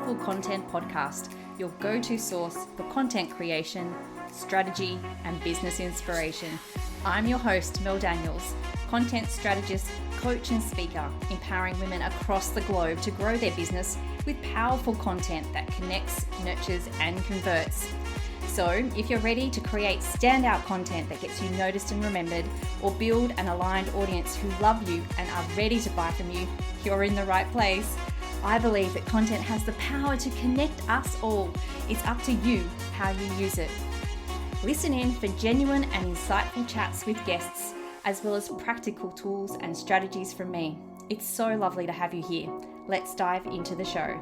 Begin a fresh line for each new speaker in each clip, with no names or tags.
Powerful Content Podcast, your go-to source for content creation, strategy, and business inspiration. I'm your host, Mel Daniels, content strategist, coach, and speaker, empowering women across the globe to grow their business with powerful content that connects, nurtures, and converts. So if you're ready to create standout content that gets you noticed and remembered, or build an aligned audience who love you and are ready to buy from you, you're in the right place. I believe that content has the power to connect us all. It's up to you how you use it. Listen in for genuine and insightful chats with guests, as well as practical tools and strategies from me. It's so lovely to have you here. Let's dive into the show.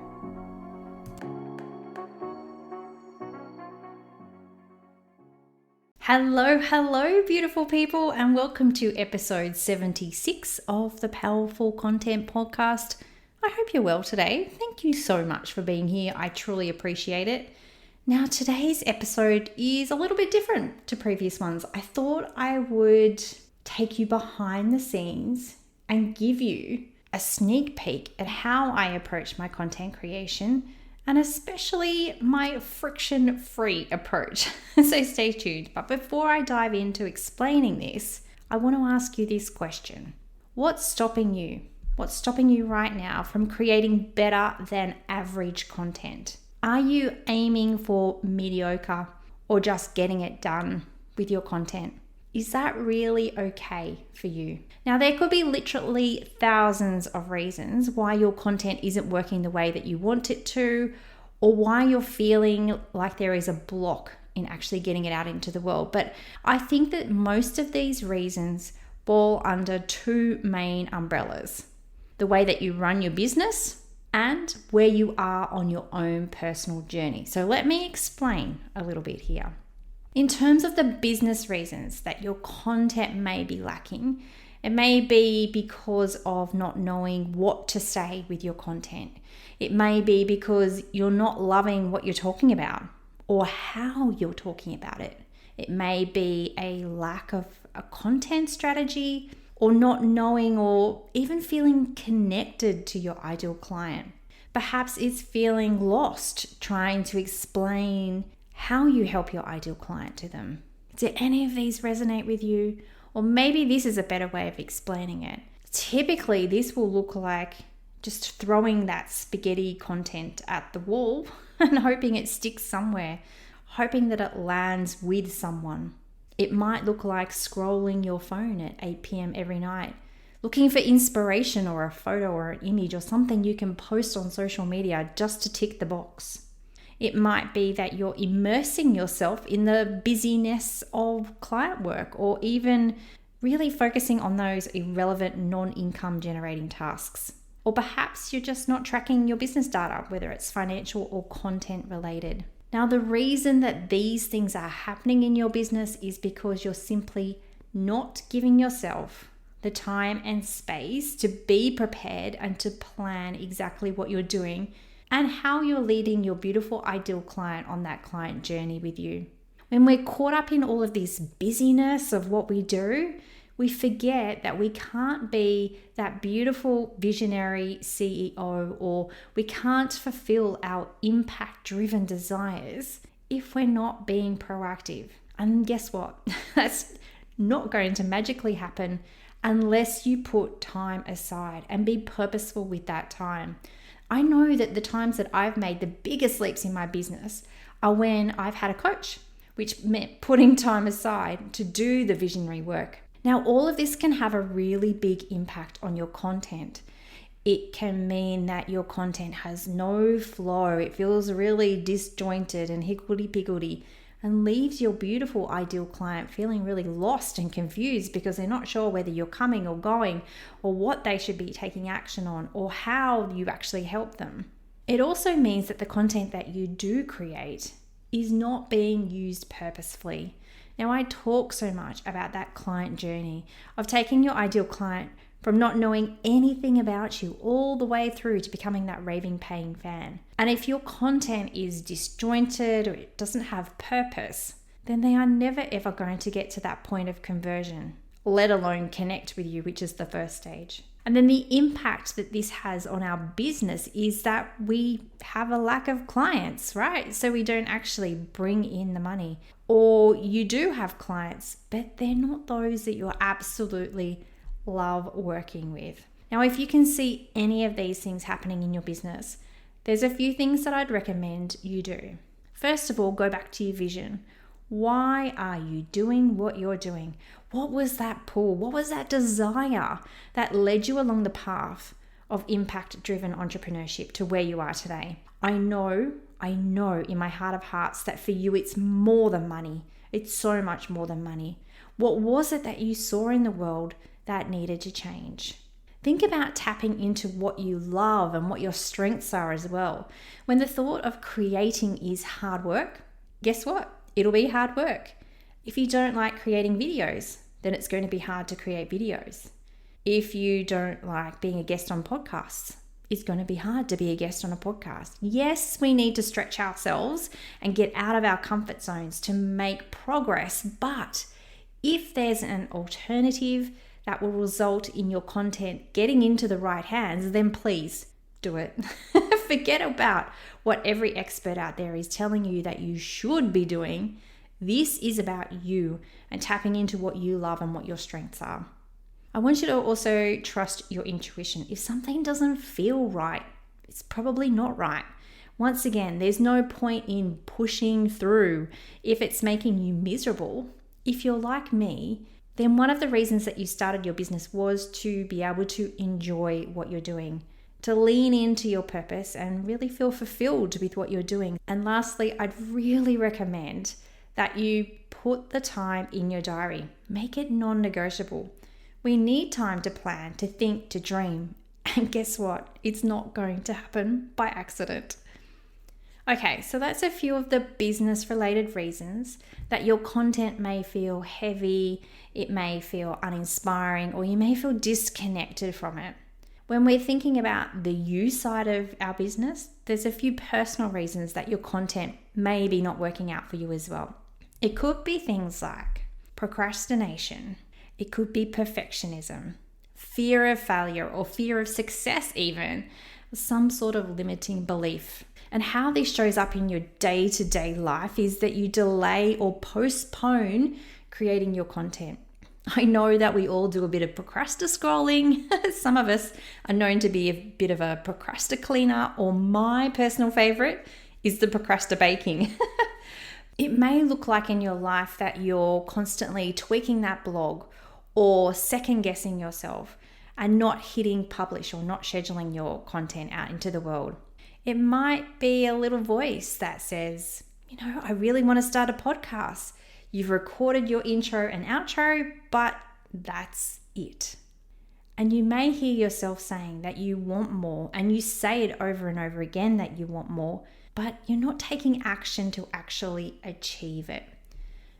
Hello, beautiful people, and welcome to episode 76 of the Powerful Content Podcast. I hope you're well today. Thank you so much for being here. I truly appreciate it. Now, today's episode is a little bit different to previous ones. I thought I would take you behind the scenes and give you a sneak peek at how I approach my content creation, and especially my friction-free approach. So stay tuned. But before I dive into explaining this, I want to ask you this question. What's stopping you? What's stopping you right now from creating better than average content? Are you aiming for mediocre or just getting it done with your content? Is that really okay for you? Now, there could be literally thousands of reasons why your content isn't working the way that you want it to, or why you're feeling like there is a block in actually getting it out into the world. But I think that most of these reasons fall under two main umbrellas: the way that you run your business and where you are on your own personal journey. So let me explain a little bit here. In terms of the business reasons that your content may be lacking, it may be because of not knowing what to say with your content. It may be because you're not loving what you're talking about or how you're talking about it. It may be a lack of a content strategy, or not knowing or even feeling connected to your ideal client. Perhaps it's feeling lost trying to explain how you help your ideal client to them. Do any of these resonate with you? Or maybe this is a better way of explaining it. Typically, this will look like just throwing that spaghetti content at the wall and hoping it sticks somewhere, hoping that it lands with someone. It might look like scrolling your phone at 8 p.m. every night, looking for inspiration or a photo or an image or something you can post on social media just to tick the box. It might be that you're immersing yourself in the busyness of client work, or even really focusing on those irrelevant non-income generating tasks. Or perhaps you're just not tracking your business data, whether it's financial or content related. Now, the reason that these things are happening in your business is because you're simply not giving yourself the time and space to be prepared and to plan exactly what you're doing and how you're leading your beautiful ideal client on that client journey with you. When we're caught up in all of this busyness of what we do, we forget that we can't be that beautiful visionary CEO, or we can't fulfill our impact-driven desires if we're not being proactive. And guess what? That's not going to magically happen unless you put time aside and be purposeful with that time. I know that the times that I've made the biggest leaps in my business are when I've had a coach, which meant putting time aside to do the visionary work. Now, all of this can have a really big impact on your content. It can mean that your content has no flow. It feels really disjointed and higgledy-piggledy, and leaves your beautiful ideal client feeling really lost and confused because they're not sure whether you're coming or going, or what they should be taking action on, or how you actually help them. It also means that the content that you do create is not being used purposefully. Now, I talk so much about that client journey of taking your ideal client from not knowing anything about you all the way through to becoming that raving paying fan. And if your content is disjointed or it doesn't have purpose, then they are never ever going to get to that point of conversion, let alone connect with you, which is the first stage. And then the impact that this has on our business is that we have a lack of clients, right? So we don't actually bring in the money. Or you do have clients, but they're not those that you absolutely love working with. Now, if you can see any of these things happening in your business, there's a few things that I'd recommend you do. First of all, go back to your vision. Why are you doing what you're doing? What was that pull? What was that desire that led you along the path of impact-driven entrepreneurship to where you are today? I know in my heart of hearts that for you it's more than money. It's so much more than money. What was it that you saw in the world that needed to change? Think about tapping into what you love and what your strengths are as well. When the thought of creating is hard work, guess what? It'll be hard work. If you don't like creating videos, then it's going to be hard to create videos. If you don't like being a guest on podcasts, it's going to be hard to be a guest on a podcast. Yes, we need to stretch ourselves and get out of our comfort zones to make progress, but if there's an alternative that will result in your content getting into the right hands, then please do it. Forget about what every expert out there is telling you that you should be doing. This is about you and tapping into what you love and what your strengths are. I want you to also trust your intuition. If something doesn't feel right, it's probably not right. Once again, there's no point in pushing through if it's making you miserable. If you're like me, then one of the reasons that you started your business was to be able to enjoy what you're doing, to lean into your purpose and really feel fulfilled with what you're doing. And lastly, I'd really recommend that you put the time in your diary. Make it non-negotiable. We need time to plan, to think, to dream. And guess what? It's not going to happen by accident. Okay, so that's a few of the business-related reasons that your content may feel heavy, it may feel uninspiring, or you may feel disconnected from it. When we're thinking about the you side of our business, there's a few personal reasons that your content may be not working out for you as well. It could be things like procrastination. It could be perfectionism, fear of failure or fear of success even, some sort of limiting belief. And how this shows up in your day-to-day life is that you delay or postpone creating your content. I know that we all do a bit of scrolling. Some of us are known to be a bit of a procrastinator, or my personal favorite is the procrastinating. It may look like in your life that you're constantly tweaking that blog or second guessing yourself and not hitting publish or not scheduling your content out into the world. It might be a little voice that says, I really want to start a podcast. You've recorded your intro and outro, but that's it. And you may hear yourself saying that you want more, and you say it over and over again that you want more, but you're not taking action to actually achieve it.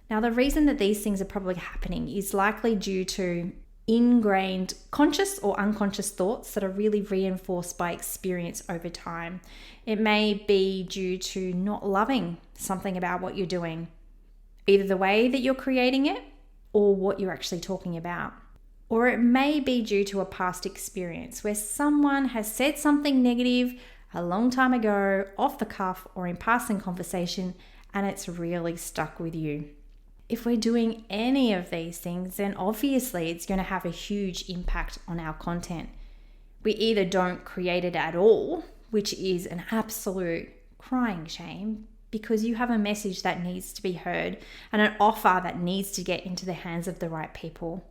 Now, the reason that these things are probably happening is likely due to ingrained conscious or unconscious thoughts that are really reinforced by experience over time. It may be due to not loving something about what you're doing, either the way that you're creating it or what you're actually talking about. Or it may be due to a past experience where someone has said something negative a long time ago, off the cuff or in passing conversation, and it's really stuck with you. If we're doing any of these things, then obviously it's going to have a huge impact on our content. We either don't create it at all, which is an absolute crying shame, because you have a message that needs to be heard and an offer that needs to get into the hands of the right people.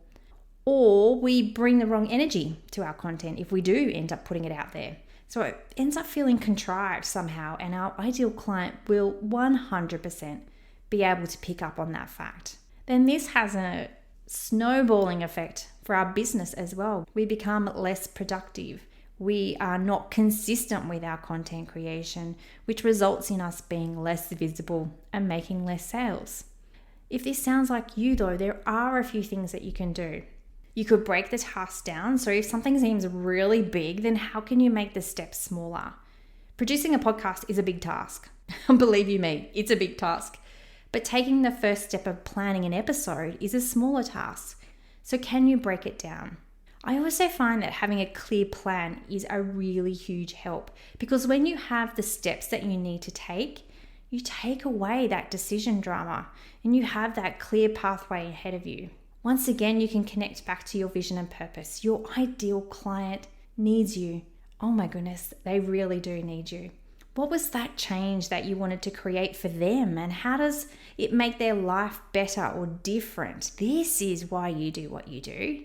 Or we bring the wrong energy to our content if we do end up putting it out there. So it ends up feeling contrived somehow, and our ideal client will 100% be able to pick up on that fact. Then this has a snowballing effect for our business as well. We become less productive. We are not consistent with our content creation, which results in us being less visible and making less sales. If this sounds like you though, there are a few things that you can do. You could break the task down. So if something seems really big, then how can you make the steps smaller? Producing a podcast is a big task. Believe you me, it's a big task. But taking the first step of planning an episode is a smaller task. So can you break it down? I also find that having a clear plan is a really huge help, because when you have the steps that you need to take, you take away that decision drama and you have that clear pathway ahead of you. Once again, you can connect back to your vision and purpose. Your ideal client needs you. Oh my goodness, they really do need you. What was that change that you wanted to create for them, and how does it make their life better or different? This is why you do what you do.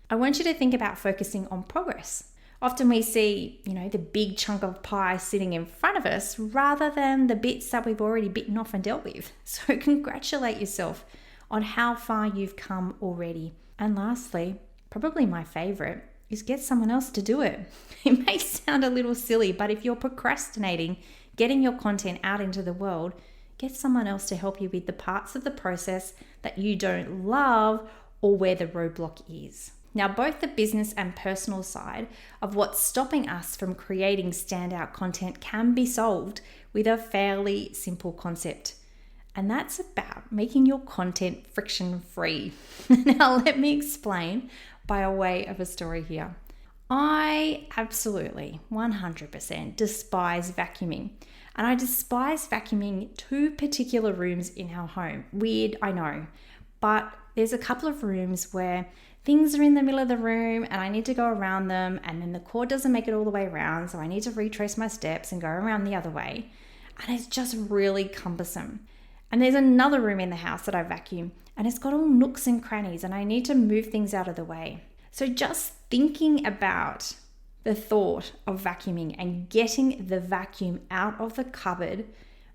I want you to think about focusing on progress. Often we see, the big chunk of pie sitting in front of us rather than the bits that we've already bitten off and dealt with. So congratulate yourself on how far you've come already. And lastly, probably my favorite, is get someone else to do it. It may sound a little silly, but if you're procrastinating getting your content out into the world, get someone else to help you with the parts of the process that you don't love or where the roadblock is. Now, both the business and personal side of what's stopping us from creating standout content can be solved with a fairly simple concept. And that's about making your content friction-free. Now, let me explain by a way of a story here. I absolutely 100% despise vacuuming. And I despise vacuuming 2 particular rooms in our home. Weird, I know. But there's a couple of rooms where things are in the middle of the room and I need to go around them, and then the cord doesn't make it all the way around, so I need to retrace my steps and go around the other way. And it's just really cumbersome. And there's another room in the house that I vacuum, and it's got all nooks and crannies, and I need to move things out of the way. So just thinking about the thought of vacuuming and getting the vacuum out of the cupboard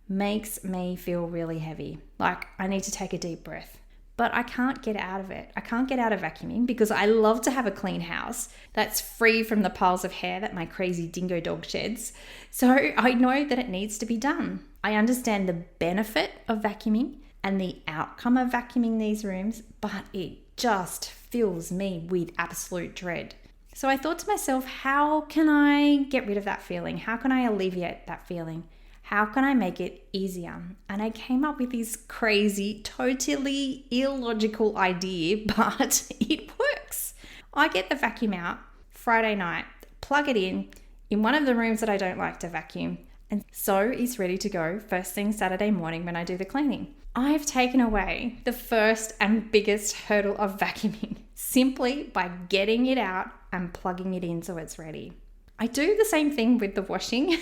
makes me feel really heavy. Like I need to take a deep breath. But I can't get out of it. I can't get out of vacuuming because I love to have a clean house that's free from the piles of hair that my crazy dingo dog sheds. So I know that it needs to be done. I understand the benefit of vacuuming and the outcome of vacuuming these rooms, but it just fills me with absolute dread. So I thought to myself, how can I get rid of that feeling? How can I alleviate that feeling? How can I make it easier? And I came up with this crazy, totally illogical idea, but it works. I get the vacuum out Friday night, plug it in one of the rooms that I don't like to vacuum, and so it's ready to go first thing Saturday morning when I do the cleaning. I've taken away the first and biggest hurdle of vacuuming simply by getting it out and plugging it in so it's ready. I do the same thing with the washing.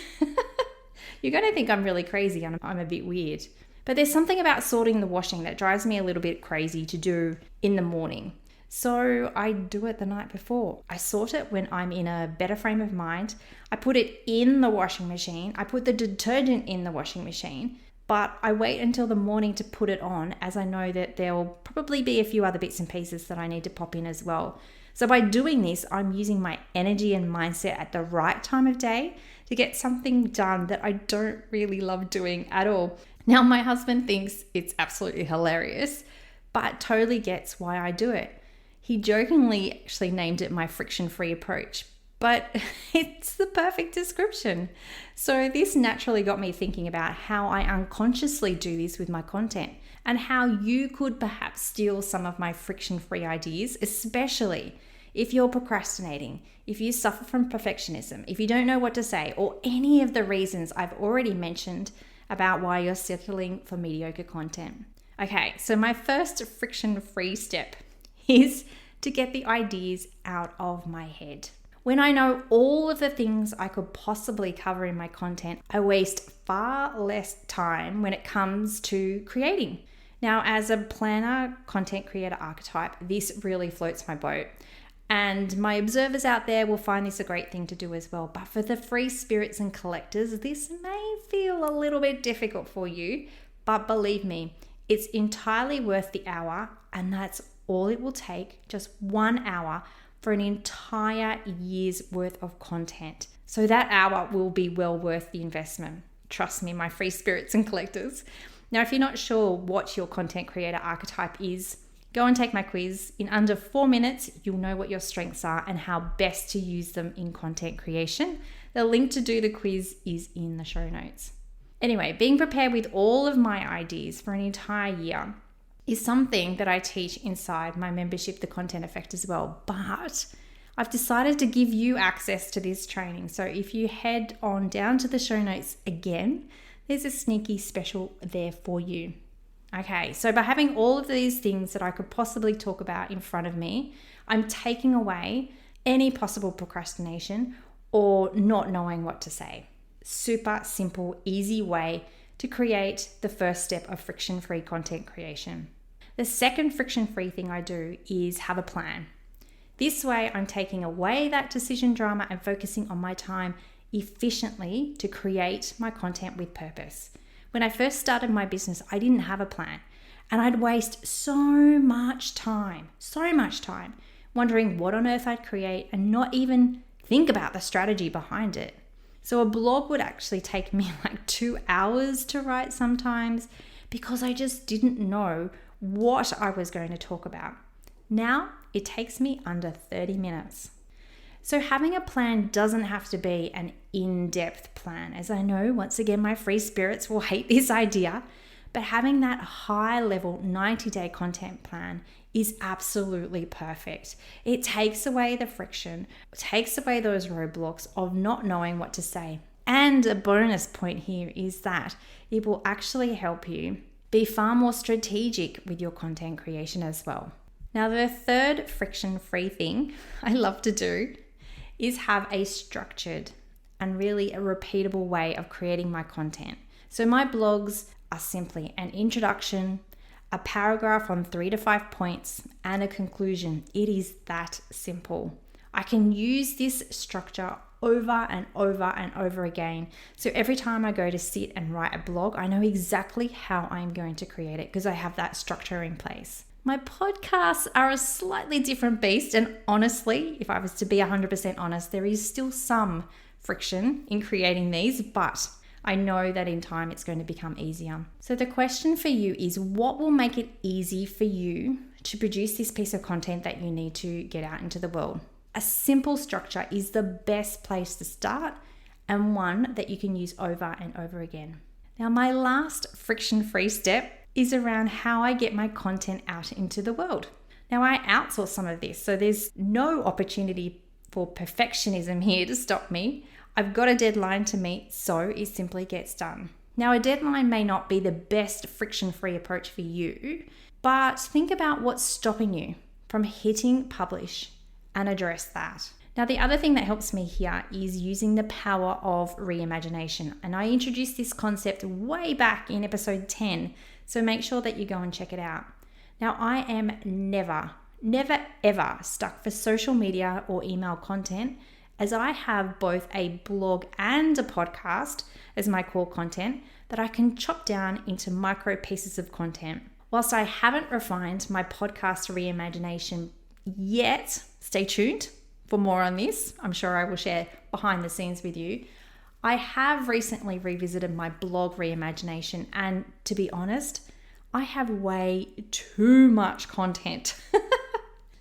You're going to think I'm really crazy and I'm a bit weird. But there's something about sorting the washing that drives me a little bit crazy to do in the morning. So I do it the night before. I sort it when I'm in a better frame of mind. I put it in the washing machine. I put the detergent in the washing machine. But I wait until the morning to put it on, as I know that there will probably be a few other bits and pieces that I need to pop in as well. So by doing this, I'm using my energy and mindset at the right time of day to get something done that I don't really love doing at all. Now, my husband thinks it's absolutely hilarious, but totally gets why I do it. He jokingly actually named it my friction-free approach, but it's the perfect description. So this naturally got me thinking about how I unconsciously do this with my content and how you could perhaps steal some of my friction-free ideas, especially if you're procrastinating, if you suffer from perfectionism, if you don't know what to say, or any of the reasons I've already mentioned about why you're settling for mediocre content. Okay, so my first friction-free step is to get the ideas out of my head. When I know all of the things I could possibly cover in my content, I waste far less time when it comes to creating. Now, as a planner, content creator archetype, this really floats my boat. And my observers out there will find this a great thing to do as well. But for the free spirits and collectors, this may feel a little bit difficult for you. But believe me, it's entirely worth the hour. And that's all it will take, just 1 hour for an entire year's worth of content. So that hour will be well worth the investment. Trust me, my free spirits and collectors. Now, if you're not sure what your content creator archetype is, go and take my quiz. In under 4 minutes, you'll know what your strengths are and how best to use them in content creation. The link to do the quiz is in the show notes. Anyway, being prepared with all of my ideas for an entire year is something that I teach inside my membership, The Content Effect, as well. But I've decided to give you access to this training. So if you head on down to the show notes again, there's a sneaky special there for you. Okay, so by having all of these things that I could possibly talk about in front of me, I'm taking away any possible procrastination or not knowing what to say. Super simple, easy way to create the first step of friction-free content creation. The second friction-free thing I do is have a plan. This way, I'm taking away that decision drama and focusing on my time efficiently to create my content with purpose. When I first started my business, I didn't have a plan, and I'd waste so much time wondering what on earth I'd create and not even think about the strategy behind it. So a blog would actually take me like 2 hours to write sometimes because I just didn't know what I was going to talk about. Now it takes me under 30 minutes. So having a plan doesn't have to be an in-depth plan, as I know, once again, my free spirits will hate this idea, but having that high-level 90-day content plan is absolutely perfect. It takes away the friction, takes away those roadblocks of not knowing what to say. And a bonus point here is that it will actually help you be far more strategic with your content creation as well. Now, the third friction-free thing I love to do is have a structured and really a repeatable way of creating my content. So my blogs are simply an introduction, a paragraph on 3 to 5 points, and a conclusion. It is that simple. I can use this structure over and over and over again. So every time I go to sit and write a blog, I know exactly how I'm going to create it because I have that structure in place. My podcasts are a slightly different beast, and honestly, if I was to be 100% honest, there is still some friction in creating these, but I know that in time it's going to become easier. So the question for you is, what will make it easy for you to produce this piece of content that you need to get out into the world? A simple structure is the best place to start, and one that you can use over and over again. Now, my last friction-free step is around how I get my content out into the world. Now, I outsource some of this, so there's no opportunity for perfectionism here to stop me. I've got a deadline to meet, so it simply gets done. Now, a deadline may not be the best friction-free approach for you, but think about what's stopping you from hitting publish and address that. Now, the other thing that helps me here is using the power of reimagination. And I introduced this concept way back in episode 10, so make sure that you go and check it out. Now, I am never ever stuck for social media or email content, as I have both a blog and a podcast as my core content that I can chop down into micro pieces of content. Whilst I haven't refined my podcast reimagination yet, stay tuned for more on this. I'm sure I will share behind the scenes with you. I have recently revisited my blog reimagination, and to be honest, I have way too much content.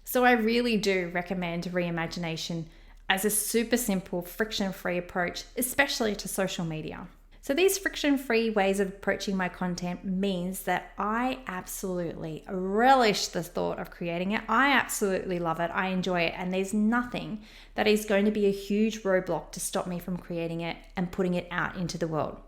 So I really do recommend reimagination as a super simple, friction-free approach, especially to social media. So these friction-free ways of approaching my content means that I absolutely relish the thought of creating it. I absolutely love it. I enjoy it. And there's nothing that is going to be a huge roadblock to stop me from creating it and putting it out into the world.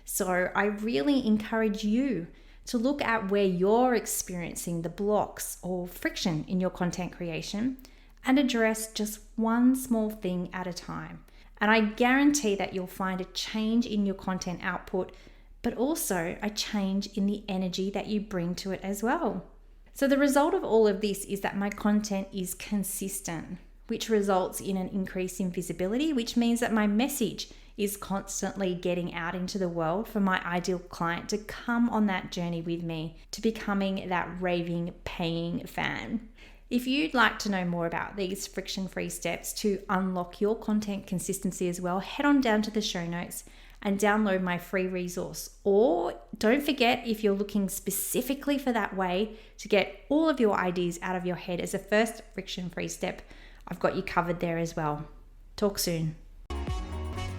So I really encourage you to look at where you're experiencing the blocks or friction in your content creation and address just one small thing at a time. And I guarantee that you'll find a change in your content output, but also a change in the energy that you bring to it as well. So the result of all of this is that my content is consistent, which results in an increase in visibility, which means that my message is constantly getting out into the world for my ideal client to come on that journey with me to becoming that raving, paying fan. If you'd like to know more about these friction-free steps to unlock your content consistency as well, head on down to the show notes and download my free resource. Or don't forget, if you're looking specifically for that way to get all of your ideas out of your head as a first friction-free step, I've got you covered there as well. Talk soon.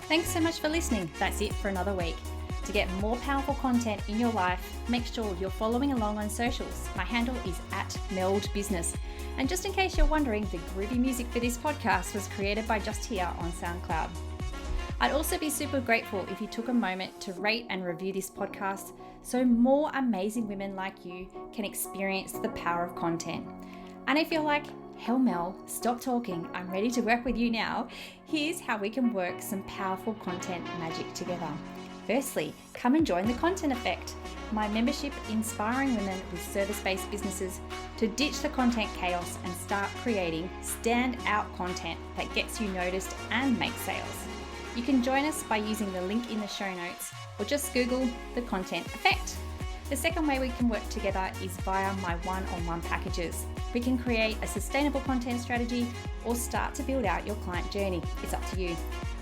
Thanks so much for listening. That's it for another week. To get more powerful content in your life, make sure you're following along on socials. My handle is @MEldBusiness. And just in case you're wondering, the groovy music for this podcast was created by Just Here on SoundCloud. I'd also be super grateful if you took a moment to rate and review this podcast so more amazing women like you can experience the power of content. And if you're like, hell Mel, stop talking, I'm ready to work with you now, here's how we can work some powerful content magic together. Firstly, come and join the Content Effect, my membership inspiring women with service-based businesses to ditch the content chaos and start creating stand-out content that gets you noticed and makes sales. You can join us by using the link in the show notes or just Google the Content Effect. The second way we can work together is via my one-on-one packages. We can create a sustainable content strategy or start to build out your client journey. It's up to you.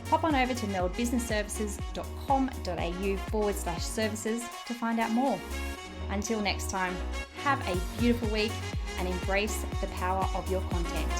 Pop on over to meldbusinessservices.com.au/services to find out more. Until next time, have a beautiful week and embrace the power of your content.